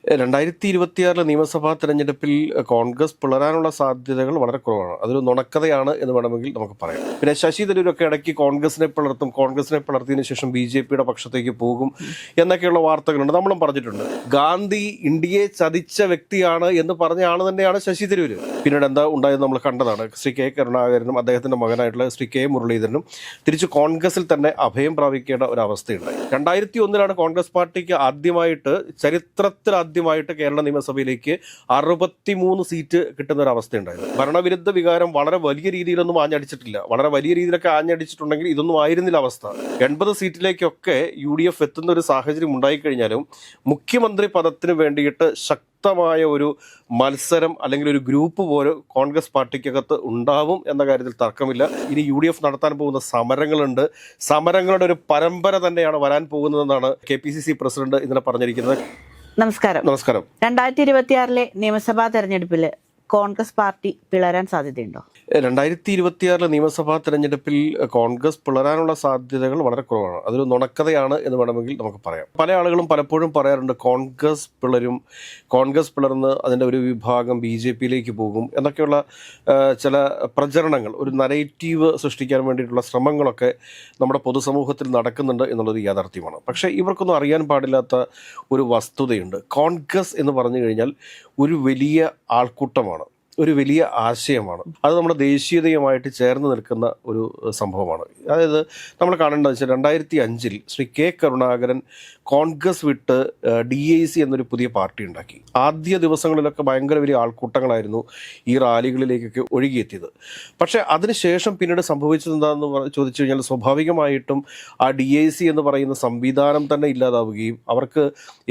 2026 നിയമസഭാ തെരഞ്ഞെടുപ്പിൽ കോൺഗ്രസ് പിളരാനുള്ള സാധ്യതകൾ വളരെ കുറവാണ്. അതൊരു നുണക്കഥയാണ് എന്ന് വേണമെങ്കിൽ നമുക്ക് പറയാം. പിന്നെ ശശി തരൂരൊക്കെ ഇടയ്ക്ക് കോൺഗ്രസിനെ പിളർത്തിയതിനു ശേഷം BJPയുടെ പക്ഷത്തേക്ക് പോകും എന്നൊക്കെയുള്ള വാർത്തകളുണ്ട്. നമ്മളും പറഞ്ഞിട്ടുണ്ട്, ഗാന്ധി ഇന്ത്യയെ ചതിച്ച വ്യക്തിയാണ് എന്ന് പറഞ്ഞ ആൾ തന്നെയാണ് ശശി തരൂര്. പിന്നീട് എന്താ ഉണ്ടായത് നമ്മൾ കണ്ടതാണ്. ശ്രീ കെ കരുണാകരനും അദ്ദേഹത്തിന്റെ മകനായിട്ടുള്ള ശ്രീ കെ മുരളീധരനും തിരിച്ച് കോൺഗ്രസിൽ തന്നെ അഭയം പ്രാപിക്കേണ്ട ഒരു അവസ്ഥയുണ്ടായി. 2001 കോൺഗ്രസ് പാർട്ടിക്ക് ആദ്യമായിട്ട് കേരള നിയമസഭയിലേക്ക് 63 സീറ്റ് കിട്ടുന്ന ഒരു അവസ്ഥയുണ്ടായത്. ഭരണവിരുദ്ധ വികാരം വളരെ വലിയ രീതിയിലൊന്നും ആഞ്ഞടിച്ചിട്ടില്ല. വളരെ വലിയ രീതിയിലൊക്കെ ആഞ്ഞടിച്ചിട്ടുണ്ടെങ്കിൽ ഇതൊന്നും ആയിരുന്നില്ല അവസ്ഥ. 80 സീറ്റിലേക്കൊക്കെ UDF എത്തുന്ന ഒരു സാഹചര്യം ഉണ്ടായിക്കഴിഞ്ഞാലും മുഖ്യമന്ത്രി പദത്തിന് വേണ്ടിയിട്ട് ശക്തമായ ഒരു മത്സരം അല്ലെങ്കിൽ ഒരു ഗ്രൂപ്പ് പോലെ കോൺഗ്രസ് പാർട്ടിക്കകത്ത് ഉണ്ടാവും എന്ന കാര്യത്തിൽ തർക്കമില്ല. ഇനി UDF നടത്താൻ പോകുന്ന സമരങ്ങളുണ്ട്. സമരങ്ങളുടെ ഒരു പരമ്പര തന്നെയാണ് വരാൻ പോകുന്നതെന്നാണ് KPCC പ്രസിഡന്റ് ഇന്നലെ പറഞ്ഞിരിക്കുന്നത്. നമസ്കാരം. 2026 നിയമസഭാ തെരഞ്ഞെടുപ്പിൽ കോൺഗ്രസ് പാർട്ടി പിളരാൻ സാധ്യതയുണ്ടോ? 2026 നിയമസഭാ തെരഞ്ഞെടുപ്പിൽ കോൺഗ്രസ് പിളരാനുള്ള സാധ്യതകൾ വളരെ കുറവാണ്. അതൊരു നുണക്കഥയാണ് എന്ന് വേണമെങ്കിൽ നമുക്ക് പറയാം. പല ആളുകളും പലപ്പോഴും പറയാറുണ്ട്, കോൺഗ്രസ് പിളർന്ന് അതിൻ്റെ ഒരു വിഭാഗം BJPയിലേക്ക് പോകും എന്നൊക്കെയുള്ള ചില പ്രചരണങ്ങൾ, ഒരു നരേറ്റീവ് സൃഷ്ടിക്കാൻ വേണ്ടിയിട്ടുള്ള ശ്രമങ്ങളൊക്കെ നമ്മുടെ പൊതുസമൂഹത്തിൽ നടക്കുന്നുണ്ട് എന്നുള്ളത് യാഥാർത്ഥ്യമാണ്. പക്ഷേ ഇവർക്കൊന്നും അറിയാൻ പാടില്ലാത്ത ഒരു വസ്തുതയുണ്ട്. കോൺഗ്രസ് എന്ന് പറഞ്ഞു കഴിഞ്ഞാൽ ഒരു വലിയ ആൾക്കൂട്ടമാണ്, ഒരു വലിയ ആശയമാണ്. അത് നമ്മുടെ ദേശീയതയുമായിട്ട് ചേർന്ന് നിൽക്കുന്ന ഒരു സംഭവമാണ്. അതായത് നമ്മൾ കാണേണ്ടത് വെച്ചാൽ 2005 ശ്രീ കെ കരുണാകരൻ കോൺഗ്രസ് വിട്ട് DIC എന്നൊരു പുതിയ പാർട്ടി ഉണ്ടാക്കി. ആദ്യ ദിവസങ്ങളിലൊക്കെ ഭയങ്കര വലിയ ആൾക്കൂട്ടങ്ങളായിരുന്നു ഈ റാലികളിലേക്കൊക്കെ ഒഴുകിയെത്തിയത്. പക്ഷേ അതിനുശേഷം പിന്നീട് സംഭവിച്ചത് എന്താണെന്ന് ചോദിച്ചു കഴിഞ്ഞാൽ സ്വാഭാവികമായിട്ടും ആ DIC എന്ന് പറയുന്ന സംവിധാനം തന്നെ ഇല്ലാതാവുകയും അവർക്ക്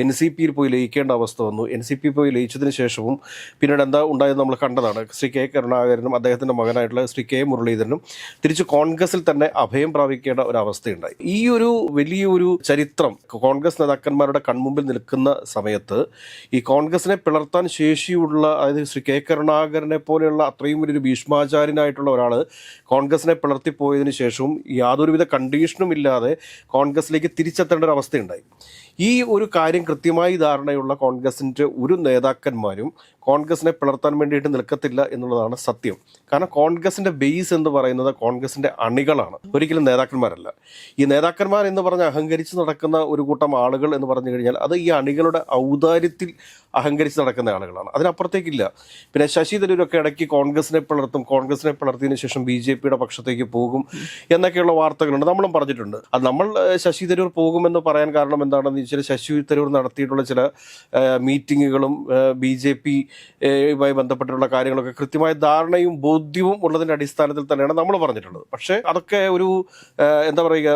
NCPയിൽ പോയി ലയിക്കേണ്ട അവസ്ഥ വന്നു. NCP പോയി ലയിച്ചതിന് ശേഷവും പിന്നീട് എന്താ ഉണ്ടായത് നമ്മൾ കണ്ടതാണ്. ശ്രീ കെ കരുണാകരനും അദ്ദേഹത്തിന്റെ മകനായിട്ടുള്ള ശ്രീ കെ മുരളീധരനും തിരിച്ച് കോൺഗ്രസിൽ തന്നെ അഭയം പ്രാപിക്കേണ്ട ഒരു അവസ്ഥയുണ്ടായി. ഈ ഒരു വലിയൊരു ചരിത്രം കോൺഗ്രസ് നേതാക്കന്മാരുടെ കൺമുമ്പിൽ നിൽക്കുന്ന സമയത്ത് ഈ കോൺഗ്രസിനെ പിളർത്താൻ ശേഷിയുള്ള, അതായത് ശ്രീ കെ കരുണാകരനെ പോലെയുള്ള അത്രയും വലിയൊരു ഭീഷ്മാചാര്യനായിട്ടുള്ള ഒരാൾ കോൺഗ്രസിനെ പിളർത്തിപ്പോയതിനു ശേഷവും യാതൊരുവിധ കണ്ടീഷനും ഇല്ലാതെ കോൺഗ്രസിലേക്ക് തിരിച്ചെത്തേണ്ട ഒരു അവസ്ഥയുണ്ടായി. ഈ ഒരു കാര്യം കൃത്യമായി ധാരണയുള്ള കോൺഗ്രസിൻ്റെ ഒരു നേതാക്കന്മാരും കോൺഗ്രസിനെ പിളർത്താൻ വേണ്ടിയിട്ട് നിൽക്കത്തില്ല എന്നുള്ളതാണ് സത്യം. കാരണം കോൺഗ്രസിൻ്റെ ബേസ് എന്ന് പറയുന്നത് കോൺഗ്രസിൻ്റെ അണികളാണ്, ഒരിക്കലും നേതാക്കന്മാരല്ല. ഈ നേതാക്കന്മാർ എന്ന് പറഞ്ഞ് അഹങ്കരിച്ച് നടക്കുന്ന ഒരു കൂട്ടം ആളുകൾ എന്ന് പറഞ്ഞു കഴിഞ്ഞാൽ അത് ഈ അണികളുടെ ഔദാര്യത്തിൽ അഹങ്കരിച്ച് നടക്കുന്ന ആളുകളാണ്, അതിനപ്പുറത്തേക്കില്ല. പിന്നെ ശശി തരൂരൊക്കെ ഇടയ്ക്ക് കോൺഗ്രസിനെ പിളർത്തിയതിനു ശേഷം BJPയുടെ പക്ഷത്തേക്ക് പോകും എന്നൊക്കെയുള്ള വാർത്തകളുണ്ട്. നമ്മളും പറഞ്ഞിട്ടുണ്ട്. അത് നമ്മൾ ശശി തരൂർ പോകുമെന്ന് പറയാൻ കാരണം എന്താണെന്ന് വെച്ചാൽ ശശി തരൂർ നടത്തിയിട്ടുള്ള ചില മീറ്റിങ്ങുകളും BJPയുമായി ബന്ധപ്പെട്ടിട്ടുള്ള കാര്യങ്ങളൊക്കെ കൃത്യമായ ധാരണയും ബോധ്യവും ഉള്ളതിൻ്റെ അടിസ്ഥാനത്തിൽ തന്നെയാണ് നമ്മൾ പറഞ്ഞിട്ടുള്ളത്. പക്ഷേ അതൊക്കെ ഒരു എന്താ പറയുക,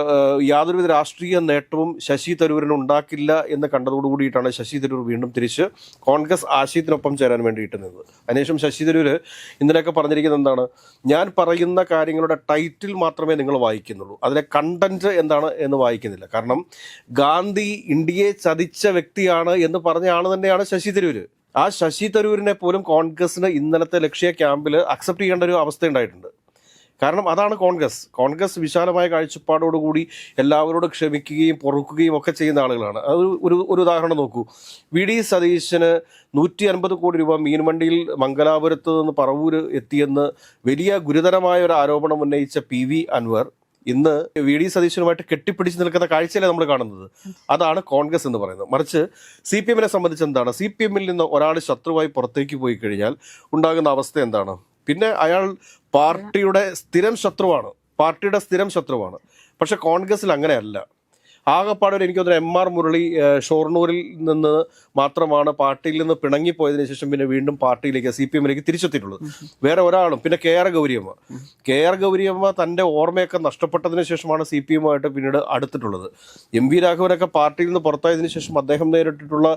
യാതൊരുവിധ രാഷ്ട്രീയ നേട്ടവും ശശി തരൂരിന് ഉണ്ടാക്കില്ല എന്ന് കണ്ടതോടുകൂടിയിട്ടാണ് ശശി തരൂർ വീണ്ടും തിരിച്ച് കോൺഗ്രസ് ആശയത്തിനൊപ്പം ചേരാൻ വേണ്ടിയിട്ട് നിന്നത്. അതിനുശേഷം ശശി തരൂര് ഇന്നലെയൊക്കെ പറഞ്ഞിരിക്കുന്നത് എന്താണ്, ഞാൻ പറയുന്ന കാര്യങ്ങളുടെ ടൈറ്റിൽ മാത്രമേ നിങ്ങൾ വായിക്കുന്നുള്ളൂ, അതിലെ കണ്ടന്റ് എന്താണ് എന്ന് വായിക്കുന്നില്ല. കാരണം ഗാന്ധി ഇന്ത്യയെ ചതിച്ച വ്യക്തിയാണ് എന്ന് പറഞ്ഞ ആൾ തന്നെയാണ് ശശി തരൂര്. ആ ശശി തരൂരിനെ പോലും കോൺഗ്രസിന് ഇന്നലത്തെ ലക്ഷ്യ ക്യാമ്പിൽ അക്സെപ്റ്റ് ചെയ്യേണ്ട ഒരു അവസ്ഥ ഉണ്ടായിട്ടുണ്ട്. കാരണം അതാണ് കോൺഗ്രസ് വിശാലമായ കാഴ്ചപ്പാടോടുകൂടി എല്ലാവരോടും ക്ഷമിക്കുകയും പൊറുക്കുകയും ഒക്കെ ചെയ്യുന്ന ആളുകളാണ്. അത് ഒരു ഉദാഹരണം നോക്കൂ. VD സതീശന് 150 കോടി രൂപ മീൻവണ്ടിയിൽ മംഗലാപുരത്ത് നിന്ന് പറവൂര് എത്തിയെന്ന് വലിയ ഗുരുതരമായ ഒരു ആരോപണം ഉന്നയിച്ച PV അൻവർ ഇന്ന് VD സതീശനുമായിട്ട് കെട്ടിപ്പിടിച്ച് നിൽക്കുന്ന കാഴ്ചയല്ലേ നമ്മൾ കാണുന്നത്. അതാണ് കോൺഗ്രസ് എന്ന് പറയുന്നത്. മറിച്ച് CPMനെ സംബന്ധിച്ച് എന്താണ്, CPMൽ നിന്ന് ഒരാൾ ശത്രുവായി പുറത്തേക്ക് പോയി കഴിഞ്ഞാൽ ഉണ്ടാകുന്ന അവസ്ഥ എന്താണ്? പിന്നെ അയാൾ പാർട്ടിയുടെ സ്ഥിരം ശത്രുവാണ്. പക്ഷെ കോൺഗ്രസിൽ അങ്ങനെയല്ല. ആകെപ്പാടെ എനിക്ക് തോന്നുന്നു MR മുരളി ഷൊർണൂരിൽ നിന്ന് മാത്രമാണ് പാർട്ടിയിൽ നിന്ന് പിണങ്ങിപ്പോയതിനു ശേഷം പിന്നെ വീണ്ടും പാർട്ടിയിലേക്ക് CPMലേക്ക് തിരിച്ചെത്തിയിട്ടുള്ളത്. വേറെ ഒരാളും. പിന്നെ KR ഗൗരിയമ്മ തൻ്റെ ഓർമ്മയൊക്കെ നഷ്ടപ്പെട്ടതിന് ശേഷമാണ് CPMുമായിട്ട് പിന്നീട് അടുത്തിട്ടുള്ളത്. MV രാഘവനൊക്കെ പാർട്ടിയിൽ നിന്ന് പുറത്തായതിനു ശേഷം അദ്ദേഹം നേരിട്ടിട്ടുള്ള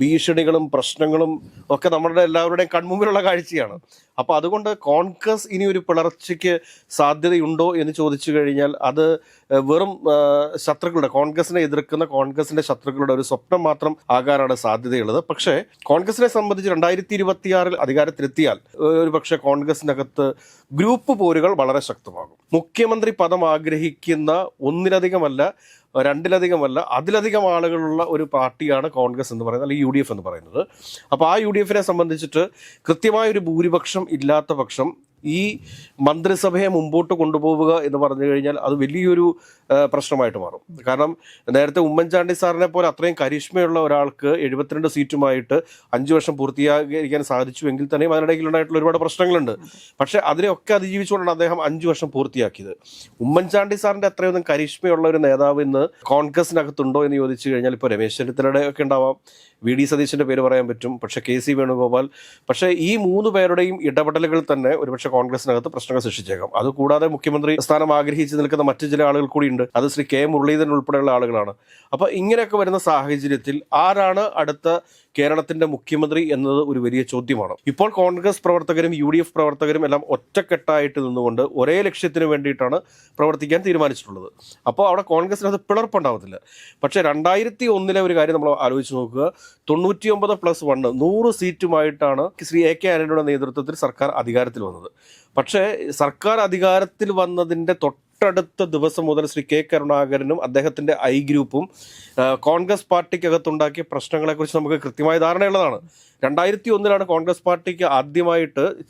ഭീഷണികളും പ്രശ്നങ്ങളും ഒക്കെ നമ്മുടെ എല്ലാവരുടെയും കൺമുമ്പിലുള്ള കാഴ്ചയാണ്. അപ്പോൾ അതുകൊണ്ട് കോൺഗ്രസ് ഇനി ഒരു പിളർച്ചയ്ക്ക് സാധ്യതയുണ്ടോ എന്ന് ചോദിച്ചു കഴിഞ്ഞാൽ അത് വെറും കോൺഗ്രസിനെ എതിർക്കുന്ന കോൺഗ്രസിന്റെ ശത്രുക്കളുടെ ഒരു സ്വപ്നം മാത്രം ആകാനാണ് സാധ്യതയുള്ളത്. പക്ഷേ കോൺഗ്രസിനെ സംബന്ധിച്ച് 2026 അധികാരത്തിലെത്തിയാൽ ഒരു പക്ഷേ കോൺഗ്രസിനകത്ത് ഗ്രൂപ്പ് പോരുകൾ വളരെ ശക്തമാകും. മുഖ്യമന്ത്രി പദം ആഗ്രഹിക്കുന്ന ഒന്നിലധികമല്ല രണ്ടിലധികമല്ല അതിലധികം ആളുകളുള്ള ഒരു പാർട്ടിയാണ് കോൺഗ്രസ് എന്ന് പറയുന്നത്, അല്ലെങ്കിൽ UDF എന്ന് പറയുന്നത്. അപ്പോൾ ആ UDF സംബന്ധിച്ചിട്ട് കൃത്യമായൊരു ഭൂരിപക്ഷം ഇല്ലാത്ത പക്ഷം ഈ മന്ത്രിസഭയെ മുമ്പോട്ട് കൊണ്ടുപോവുക എന്ന് പറഞ്ഞു കഴിഞ്ഞാൽ അത് വലിയൊരു പ്രശ്നമായിട്ട് മാറും. കാരണം നേരത്തെ ഉമ്മൻചാണ്ടി സാറിനെ പോലെ അത്രയും കരിഷ്മയുള്ള ഒരാൾക്ക് 72 സീറ്റുമായിട്ട് 5 വർഷം പൂർത്തിയാക്കാൻ സാധിച്ചു എങ്കിൽ തന്നെയും അതിനിടയിൽ ഉണ്ടായിട്ടുള്ള ഒരുപാട് പ്രശ്നങ്ങളുണ്ട്. പക്ഷെ അതിനെയൊക്കെ അതിജീവിച്ചുകൊണ്ടാണ് അദ്ദേഹം 5 വർഷം പൂർത്തിയാക്കിയത്. ഉമ്മൻചാണ്ടി സാറിന്റെ അത്രയൊന്നും കരിഷ്മയുള്ള ഒരു നേതാവ് ഇന്ന് കോൺഗ്രസിനകത്തുണ്ടോ എന്ന് ചോദിച്ചു കഴിഞ്ഞാൽ ഇപ്പോൾ രമേശ് ചെന്നിത്തലയുടെ ഒക്കെ ഉണ്ടാവാം, VD സതീശന്റെ പേര് പറയാൻ പറ്റും, പക്ഷേ KC വേണുഗോപാൽ. പക്ഷേ ഈ 3 പേരുടെയും ഇടപെടലുകൾ തന്നെ ഒരുപക്ഷെ കോൺഗ്രസിനകത്ത് പ്രശ്നങ്ങൾ സൃഷ്ടിച്ചേക്കാം. അതുകൂടാതെ മുഖ്യമന്ത്രി സ്ഥാനം ആഗ്രഹിച്ച് നിൽക്കുന്ന മറ്റു ചില ആളുകൾ കൂടിയുണ്ട്. അത് ശ്രീ K മുരളീധരൻ ഉൾപ്പെടെയുള്ള ആളുകളാണ്. അപ്പോൾ ഇങ്ങനെയൊക്കെ വരുന്ന സാഹചര്യത്തിൽ ആരാണ് അടുത്ത കേരളത്തിന്റെ മുഖ്യമന്ത്രി എന്നത് ഒരു വലിയ ചോദ്യമാണ്. ഇപ്പോൾ കോൺഗ്രസ് പ്രവർത്തകരും UDF പ്രവർത്തകരും എല്ലാം ഒറ്റക്കെട്ടായിട്ട് നിന്നുകൊണ്ട് ഒരേ ലക്ഷ്യത്തിന് വേണ്ടിയിട്ടാണ് പ്രവർത്തിക്കാൻ തീരുമാനിച്ചിട്ടുള്ളത്. അപ്പോൾ അവിടെ കോൺഗ്രസിനകത്ത് പിളർപ്പുണ്ടാവത്തില്ല. പക്ഷേ 2001 ഒരു കാര്യം നമ്മൾ ആലോചിച്ച് നോക്കുക, 99+1 100 സീറ്റുമായിട്ടാണ് ശ്രീ AK ആന്റണിയുടെ നേതൃത്വത്തിൽ സർക്കാർ അധികാരത്തിൽ വന്നത്. പക്ഷേ സർക്കാർ അധികാരത്തിൽ വന്നതിൻ്റെ തൊട്ടടുത്ത ദിവസം മുതൽ ശ്രീ K കരുണാകരനും അദ്ദേഹത്തിൻ്റെ I ഗ്രൂപ്പും കോൺഗ്രസ് പാർട്ടിക്കകത്തുണ്ടാക്കിയ പ്രശ്നങ്ങളെക്കുറിച്ച് നമുക്ക് കൃത്യമായ ധാരണയുള്ളതാണ്. 2001 കോൺഗ്രസ് പാർട്ടിക്ക്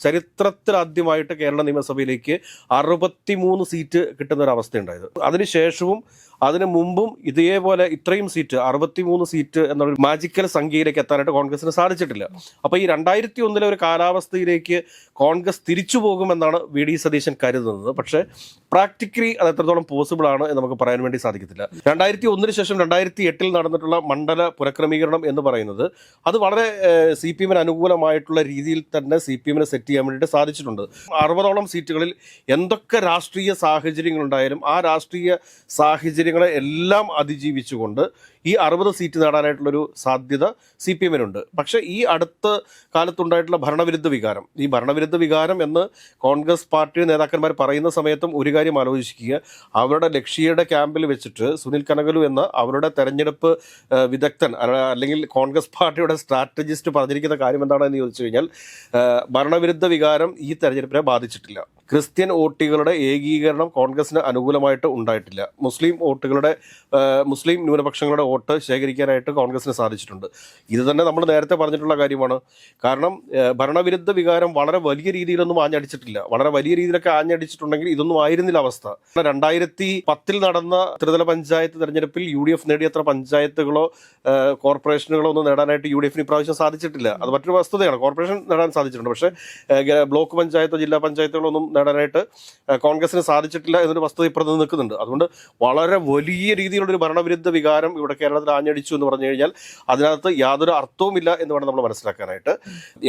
ചരിത്രത്തിൽ ആദ്യമായിട്ട് കേരള നിയമസഭയിലേക്ക് 63 സീറ്റ് കിട്ടുന്ന ഒരു അവസ്ഥയുണ്ടായത്. അതിനുശേഷവും അതിനു മുമ്പും ഇതേപോലെ ഇത്രയും സീറ്റ് 63 സീറ്റ് എന്നൊരു മാജിക്കൽ സംഖ്യയിലേക്ക് എത്താനായിട്ട് കോൺഗ്രസിന് സാധിച്ചിട്ടില്ല. അപ്പോൾ ഈ 2001 ഒരു കാലാവസ്ഥയിലേക്ക് കോൺഗ്രസ് തിരിച്ചു പോകുമെന്നാണ് VD സതീശൻ കരുതുന്നത്. പക്ഷേ പ്രാക്ടിക്കലി അത് എത്രത്തോളം പോസിബിൾ ആണ് എന്ന് നമുക്ക് പറയാൻ വേണ്ടി സാധിക്കത്തില്ല. 2001 ശേഷം 2008 നടന്നിട്ടുള്ള മണ്ഡല പുനഃക്രമീകരണം എന്ന് പറയുന്നത് അത് വളരെ CPM അനുകൂലമായിട്ടുള്ള രീതിയിൽ തന്നെ CPM സെറ്റ് ചെയ്യാൻ വേണ്ടിയിട്ട് സാധിച്ചിട്ടുണ്ട്. 60ഓളം സീറ്റുകളിൽ എന്തൊക്കെ രാഷ്ട്രീയ സാഹചര്യങ്ങളുണ്ടായാലും ആ രാഷ്ട്രീയ സാഹചര്യങ്ങളെ എല്ലാം അതിജീവിച്ചുകൊണ്ട് ഈ 60 സീറ്റ് നേടാനായിട്ടുള്ളൊരു സാധ്യത CPM-നുണ്ട്. പക്ഷേ ഈ അടുത്ത കാലത്തുണ്ടായിട്ടുള്ള ഈ ഭരണവിരുദ്ധ വികാരം എന്ന് കോൺഗ്രസ് പാർട്ടി നേതാക്കന്മാർ പറയുന്ന സമയത്തും ഒരു കാര്യം ആലോചിക്കുക, അവരുടെ ലക്ഷ്യയുടെ ക്യാമ്പിൽ വെച്ചിട്ട് സുനിൽ കനകലു എന്ന അവരുടെ തെരഞ്ഞെടുപ്പ് വിദഗ്ധൻ അല്ലെങ്കിൽ കോൺഗ്രസ് പാർട്ടിയുടെ സ്ട്രാറ്റജിസ്റ്റ് പറഞ്ഞിരിക്കുന്ന കാര്യം എന്താണെന്ന് ചോദിച്ചു കഴിഞ്ഞാൽ ഭരണവിരുദ്ധ വികാരം ഈ തെരഞ്ഞെടുപ്പിനെ ബാധിച്ചിട്ടില്ല. ക്രിസ്ത്യൻ വോട്ടുകളുടെ ഏകീകരണം കോൺഗ്രസിന് അനുകൂലമായിട്ട് ഉണ്ടായിട്ടില്ല. മുസ്ലിം ന്യൂനപക്ഷങ്ങളുടെ വോട്ട് ശേഖരിക്കാനായിട്ട് കോൺഗ്രസിന് സാധിച്ചിട്ടുണ്ട്. ഇത് തന്നെ നമ്മൾ നേരത്തെ പറഞ്ഞിട്ടുള്ള കാര്യമാണ്. കാരണം ഭരണവിരുദ്ധ വികാരം വളരെ വലിയ രീതിയിലൊന്നും ആഞ്ഞടിച്ചിട്ടില്ല. വളരെ വലിയ രീതിയിലൊക്കെ ആഞ്ഞടിച്ചിട്ടുണ്ടെങ്കിൽ ഇതൊന്നും ആയിരുന്നില്ല അവസ്ഥ. 2010 നടന്ന ത്രിതല പഞ്ചായത്ത് തെരഞ്ഞെടുപ്പിൽ UDF നേടിയത്ര പഞ്ചായത്തുകളോ കോർപ്പറേഷനുകളോ ഒന്നും നേടാനായിട്ട് UDF-ന് ഇപ്രാവശ്യം സാധിച്ചിട്ടില്ല. അത് മറ്റൊരു വസ്തുതയാണ്. കോർപ്പറേഷൻ നേടാൻ സാധിച്ചിട്ടുണ്ട്, പക്ഷേ ബ്ലോക്ക് പഞ്ചായത്തോ ജില്ലാ പഞ്ചായത്തുകളോ ഒന്നും നേടാനായിട്ട് കോൺഗ്രസിന് സാധിച്ചിട്ടില്ല എന്നൊരു വസ്തുത ഇപ്പുറത്ത് നിൽക്കുന്നുണ്ട്. അതുകൊണ്ട് വളരെ വലിയ രീതിയിലുള്ളൊരു ഭരണവിരുദ്ധ വികാരം ഇവിടെ കേരളത്തിൽ ആഞ്ഞടിച്ചു എന്ന് പറഞ്ഞു കഴിഞ്ഞാൽ അതിനകത്ത് യാതൊരു അർത്ഥവുമില്ല എന്ന് വേണം നമ്മൾ മനസ്സിലാക്കാനായിട്ട്.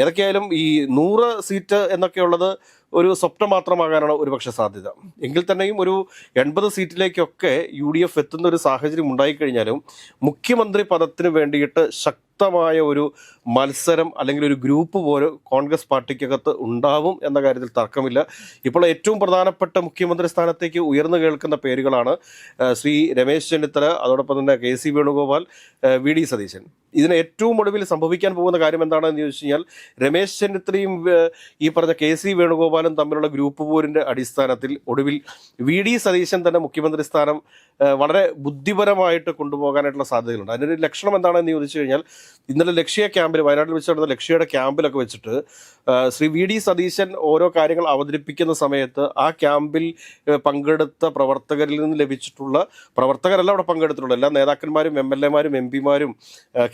ഏതൊക്കെയായാലും ഈ 100 സീറ്റ് എന്നൊക്കെയുള്ളത് ഒരു സ്വപ്നം മാത്രമാകാനാണ് ഒരുപക്ഷെ സാധ്യത. എങ്കിൽ തന്നെയും ഒരു 80 സീറ്റിലേക്കൊക്കെ UDF എത്തുന്ന ഒരു സാഹചര്യം ഉണ്ടായിക്കഴിഞ്ഞാലും മുഖ്യമന്ത്രി പദത്തിന് വേണ്ടിയിട്ട് ശക്തമായ ഒരു മത്സരം അല്ലെങ്കിൽ ഒരു ഗ്രൂപ്പ് പോലും കോൺഗ്രസ് പാർട്ടിക്കകത്ത് ഉണ്ടാവും എന്ന കാര്യത്തിൽ തർക്കമില്ല. ഇപ്പോൾ ഏറ്റവും പ്രധാനപ്പെട്ട മുഖ്യമന്ത്രി സ്ഥാനത്തേക്ക് ഉയർന്നു കേൾക്കുന്ന പേരുകളാണ് ശ്രീ രമേശ് ചെന്നിത്തല, അതോടൊപ്പം തന്നെ KC വേണുഗോപാൽ, VD സതീശൻ. ഇതിന് ഏറ്റവും ഒടുവിൽ സംഭവിക്കാൻ പോകുന്ന കാര്യം എന്താണെന്ന് ചോദിച്ചു കഴിഞ്ഞാൽ രമേശ് ചെന്നിത്തലയും ഈ പറഞ്ഞ KC വേണുഗോപാലും തമ്മിലുള്ള ഗ്രൂപ്പ് പോരിൻ്റെ അടിസ്ഥാനത്തിൽ ഒടുവിൽ VD സതീശൻ തന്നെ മുഖ്യമന്ത്രി സ്ഥാനം വളരെ ബുദ്ധിപരമായിട്ട് കൊണ്ടുപോകാനായിട്ടുള്ള സാധ്യതകളുണ്ട്. അതിനൊരു ലക്ഷണം എന്താണെന്ന് ചോദിച്ചു കഴിഞ്ഞാൽ ഇന്നലെ ലക്ഷ്യ ക്യാമ്പിൽ, വയനാട്ടിൽ വെച്ച് നടന്ന ലക്ഷ്യയുടെ ക്യാമ്പിലൊക്കെ വെച്ചിട്ട് ശ്രീ VD സതീശൻ ഓരോ കാര്യങ്ങൾ അവതരിപ്പിക്കുന്ന സമയത്ത് ആ ക്യാമ്പിൽ പങ്കെടുത്ത പ്രവർത്തകരിൽ നിന്ന് ലഭിച്ചിട്ടുള്ള, പ്രവർത്തകരല്ല അവിടെ പങ്കെടുത്തിട്ടുള്ളത്, എല്ലാ നേതാക്കന്മാരും MLA-മാരും MP-മാരും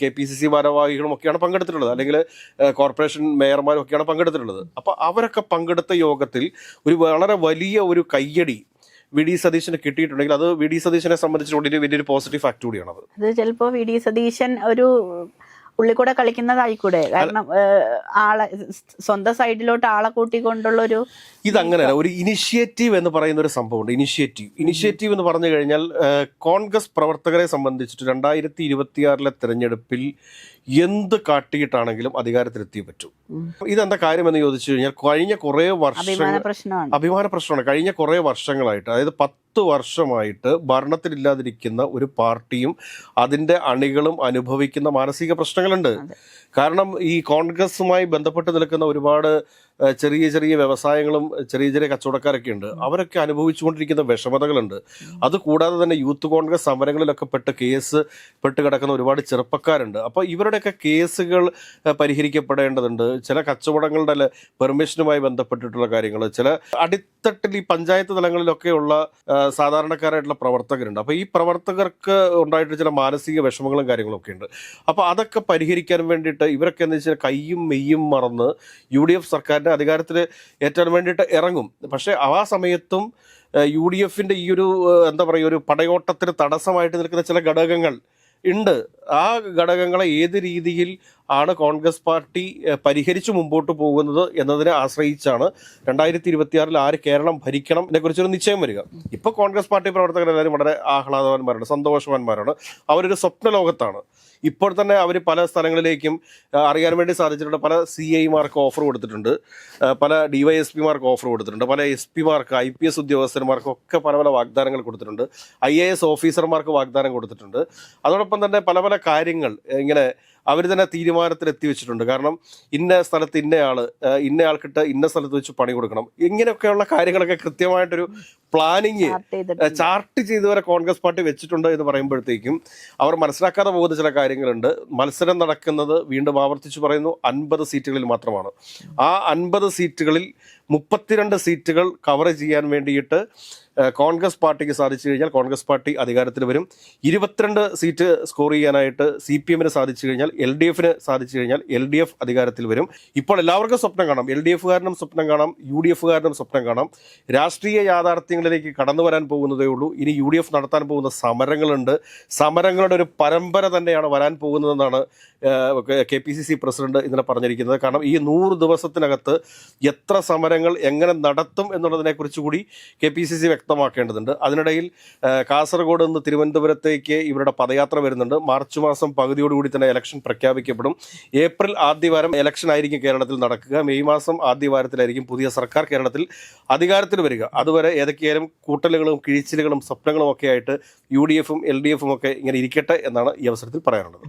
KPCC ഭാരവാഹികളും ഒക്കെയാണ് പങ്കെടുത്തിട്ടുള്ളത്, അല്ലെങ്കിൽ കോർപ്പറേഷൻ മേയർമാരും ഒക്കെയാണ് പങ്കെടുത്തിട്ടുള്ളത്. അപ്പോൾ അവരൊക്കെ പങ്കെടുത്ത യോഗത്തിൽ ഒരു വളരെ വലിയ ഒരു കയ്യടി VD സതീശന് കിട്ടിയിട്ടുണ്ടെങ്കിൽ അത് VD സതീശനെ സംബന്ധിച്ചിട്ടുണ്ടെങ്കിൽ വലിയൊരു പോസിറ്റീവ് ഫാക്ട് കൂടിയാണത്. അത് ചിലപ്പോൾ VD സതീശൻ ഒരു ഉള്ളിക്കൂടെ കളിക്കുന്നതായിക്കൂടെ, കാരണം സ്വന്തം സൈഡിലോട്ട് ആളെ കൂട്ടിക്കൊണ്ടുള്ളൊരു ഇതങ്ങനെയല്ല. ഒരു ഇനിഷ്യേറ്റീവ് എന്ന് പറയുന്ന ഒരു സംഭവമുണ്ട്. ഇനിഷ്യേറ്റീവ് എന്ന് പറഞ്ഞു കഴിഞ്ഞാൽ കോൺഗ്രസ് പ്രവർത്തകരെ സംബന്ധിച്ചിട്ട് 2026 തെരഞ്ഞെടുപ്പിൽ എന്ത് കാട്ടിയിട്ടാണെങ്കിലും അധികാരത്തിലെത്തിയേ പറ്റൂ. ഇതെന്താ കാര്യമെന്ന് ചോദിച്ചു കഴിഞ്ഞാൽ കഴിഞ്ഞ കുറേ അഭിമാന പ്രശ്നമാണ്. കഴിഞ്ഞ കുറേ വർഷങ്ങളായിട്ട്, അതായത് 10 വർഷമായിട്ട് ഭരണത്തിലില്ലാതിരിക്കുന്ന ഒരു പാർട്ടിയും അതിൻ്റെ അണികളും അനുഭവിക്കുന്ന മാനസിക പ്രശ്നങ്ങളുണ്ട്. കാരണം ഈ കോൺഗ്രസുമായി ബന്ധപ്പെട്ട് നിൽക്കുന്ന ഒരുപാട് ചെറിയ ചെറിയ വ്യവസായങ്ങളും ചെറിയ ചെറിയ കച്ചവടക്കാരൊക്കെ ഉണ്ട്. അവരൊക്കെ അനുഭവിച്ചുകൊണ്ടിരിക്കുന്ന വിഷമതകളുണ്ട്. അതുകൂടാതെ തന്നെ യൂത്ത് കോൺഗ്രസ് സമരങ്ങളിലൊക്കെ കേസ് പെട്ട് കിടക്കുന്ന ഒരുപാട് ചെറുപ്പക്കാരുണ്ട്. അപ്പോൾ ഇവരുടെയൊക്കെ കേസുകൾ പരിഹരിക്കപ്പെടേണ്ടതുണ്ട്. ചില കച്ചവടങ്ങളുടെ പെർമിഷനുമായി ബന്ധപ്പെട്ടിട്ടുള്ള കാര്യങ്ങൾ, ചില അടിത്തട്ടിൽ ഈ പഞ്ചായത്ത് തലങ്ങളിലൊക്കെയുള്ള സാധാരണക്കാരായിട്ടുള്ള പ്രവർത്തകരുണ്ട്. അപ്പോൾ ഈ പ്രവർത്തകർക്ക് ഉണ്ടായിട്ട് ചില മാനസിക വിഷമങ്ങളും കാര്യങ്ങളും ഒക്കെ ഉണ്ട്. അപ്പോൾ അതൊക്കെ പരിഹരിക്കാൻ വേണ്ടിയിട്ട് ഇവരൊക്കെ എന്ന് വെച്ചാൽ കയ്യും മെയ്യും മറന്ന് UDF സർക്കാരിൻ്റെ അധികാരത്തിൽ ഏറ്റാൻ വേണ്ടിയിട്ട് ഇറങ്ങും. പക്ഷേ ആ സമയത്തും UDFൻ്റെ ഈ ഒരു എന്താ പറയുക, ഒരു പടയോട്ടത്തിന് തടസ്സമായിട്ട് നിൽക്കുന്ന ചില ഘടകങ്ങൾ ഉണ്ട്. ആ ഘടകങ്ങളെ ഏത് രീതിയിൽ ആണ് കോൺഗ്രസ് പാർട്ടി പരിഹരിച്ചു മുമ്പോട്ട് പോകുന്നത് എന്നതിനെ ആശ്രയിച്ചാണ് 2026 ആര് കേരളം ഭരിക്കണം ഇതിനെക്കുറിച്ചൊരു നിശ്ചയം വരിക. ഇപ്പോൾ കോൺഗ്രസ് പാർട്ടി പ്രവർത്തകരെല്ലാവരും വളരെ ആഹ്ലാദവാന്മാരാണ്, സന്തോഷവാന്മാരാണ്. അവരൊരു സ്വപ്ന ലോകത്താണ്. ഇപ്പോൾ തന്നെ അവർ പല സ്ഥലങ്ങളിലേക്കും അറിയാൻ വേണ്ടി സാധിച്ചിട്ടുണ്ട്. പല CIമാർക്ക് ഓഫർ കൊടുത്തിട്ടുണ്ട്, പല DYSPമാർക്ക് ഓഫർ കൊടുത്തിട്ടുണ്ട്, പല SP-മാർക്ക്, IPS ഉദ്യോഗസ്ഥന്മാർക്കൊക്കെ പല പല വാഗ്ദാനങ്ങൾ കൊടുത്തിട്ടുണ്ട്, IAS ഓഫീസർമാർക്ക് വാഗ്ദാനം കൊടുത്തിട്ടുണ്ട്. അതോടൊപ്പം തന്നെ പല പല കാര്യങ്ങൾ ഇങ്ങനെ അവർ തന്നെ തീരുമാനത്തിൽ എത്തിവെച്ചിട്ടുണ്ട്. കാരണം ഇന്ന സ്ഥലത്ത് ഇന്നയാൾക്കിട്ട് ഇന്ന സ്ഥലത്ത് വെച്ച് പണി കൊടുക്കണം, ഇങ്ങനെയൊക്കെയുള്ള കാര്യങ്ങളൊക്കെ കൃത്യമായിട്ടൊരു പ്ലാനിങ് ചാർട്ട് ചെയ്തുവരെ കോൺഗ്രസ് പാർട്ടി വെച്ചിട്ടുണ്ട് എന്ന് പറയുമ്പോഴത്തേക്കും അവർ മനസ്സിലാക്കാതെ പോകുന്ന ചില കാര്യങ്ങളുണ്ട്. മത്സരം നടക്കുന്നത്, വീണ്ടും ആവർത്തിച്ച് പറയുന്നു, 50 സീറ്റുകളിൽ മാത്രമാണ്. ആ 50 സീറ്റുകളിൽ 32 സീറ്റുകൾ കവർ ചെയ്യാൻ വേണ്ടിയിട്ട് കോൺഗ്രസ് പാർട്ടിക്ക് സാധിച്ചു കഴിഞ്ഞാൽ കോൺഗ്രസ് പാർട്ടി അധികാരത്തിൽ വരും. 22 സീറ്റ് സ്കോർ ചെയ്യാനായിട്ട് CPMന് സാധിച്ചു കഴിഞ്ഞാൽ, LDFന് സാധിച്ചു കഴിഞ്ഞാൽ LDF അധികാരത്തിൽ വരും. ഇപ്പോൾ എല്ലാവർക്കും സ്വപ്നം കാണാം, LDFകാരനും സ്വപ്നം കാണാം, UDFകാരനും സ്വപ്നം കാണാം. രാഷ്ട്രീയ യാഥാർത്ഥ്യങ്ങളിലേക്ക് കടന്നു വരാൻ പോകുന്നതേ ഉള്ളൂ. ഇനി UDF നടത്താൻ പോകുന്ന സമരങ്ങളുണ്ട്. സമരങ്ങളുടെ ഒരു പരമ്പര തന്നെയാണ് വരാൻ പോകുന്നതെന്നാണ് KPCC പ്രസിഡന്റ് ഇന്നലെ പറഞ്ഞിരിക്കുന്നത്. കാരണം ഈ 100 ദിവസത്തിനകത്ത് എത്ര സമരങ്ങൾ എങ്ങനെ നടത്തും എന്നുള്ളതിനെക്കുറിച്ച് കൂടി KPCC വ്യക്തമാക്കേണ്ടതുണ്ട്. അതിനിടയിൽ കാസർഗോഡ് നിന്ന് തിരുവനന്തപുരത്തേക്ക് ഇവരുടെ പദയാത്ര വരുന്നുണ്ട്. മാർച്ച് മാസം പകുതിയോടുകൂടി തന്നെ ഇലക്ഷൻ പ്രഖ്യാപിക്കപ്പെടും. ഏപ്രിൽ ആദ്യവാരം ഇലക്ഷൻ ആയിരിക്കും കേരളത്തിൽ നടക്കുക. മെയ് മാസം ആദ്യവാരത്തിലായിരിക്കും പുതിയ സർക്കാർ കേരളത്തിൽ അധികാരത്തിൽ വരിക. അതുവരെ ഏതൊക്കെയായാലും കൂട്ടലുകളും കിഴിച്ചിലുകളും സ്വപ്നങ്ങളും ഒക്കെ ആയിട്ട് UDFും LDFും ഒക്കെ ഇങ്ങനെ ഇരിക്കട്ടെ എന്നാണ് ഈ അവസരത്തിൽ പറയാനുള്ളത്.